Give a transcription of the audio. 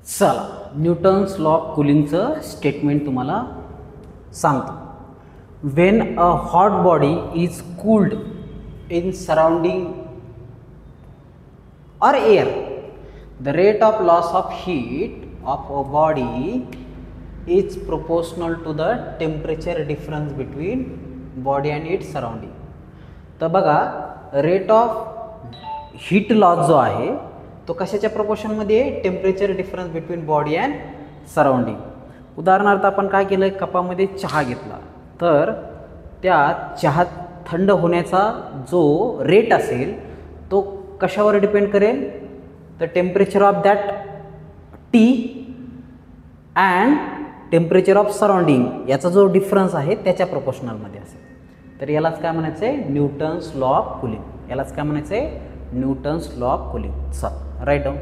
चला Newton's law of कूलिंगचं statement तुम्हाला सांगतो. When a hot body is cooled in surrounding or air, the rate of loss of heat of a body is proportional to the temperature difference between body and its surrounding. तर बघा rate of heat loss जो आहे तो कशाच्या प्रोपोर्शनमध्ये आहे? Temperature difference between body and surrounding. उदाहरणार्थ आपण काय केलं, कपामध्ये चहा घेतला तर त्या चहा थंड होण्याचा जो रेट असेल तो कशावर डिपेंड करेल? The temperature of that T and temperature of surrounding याचा जो डिफरन्स आहे त्याच्या प्रोपोर्शनलमध्ये असेल. तर यालाच काय म्हणायचं आहे? Newton's law of cooling. यालाच काय म्हणायचं आहे? Newton's law of cooling. चल राईट डाऊन.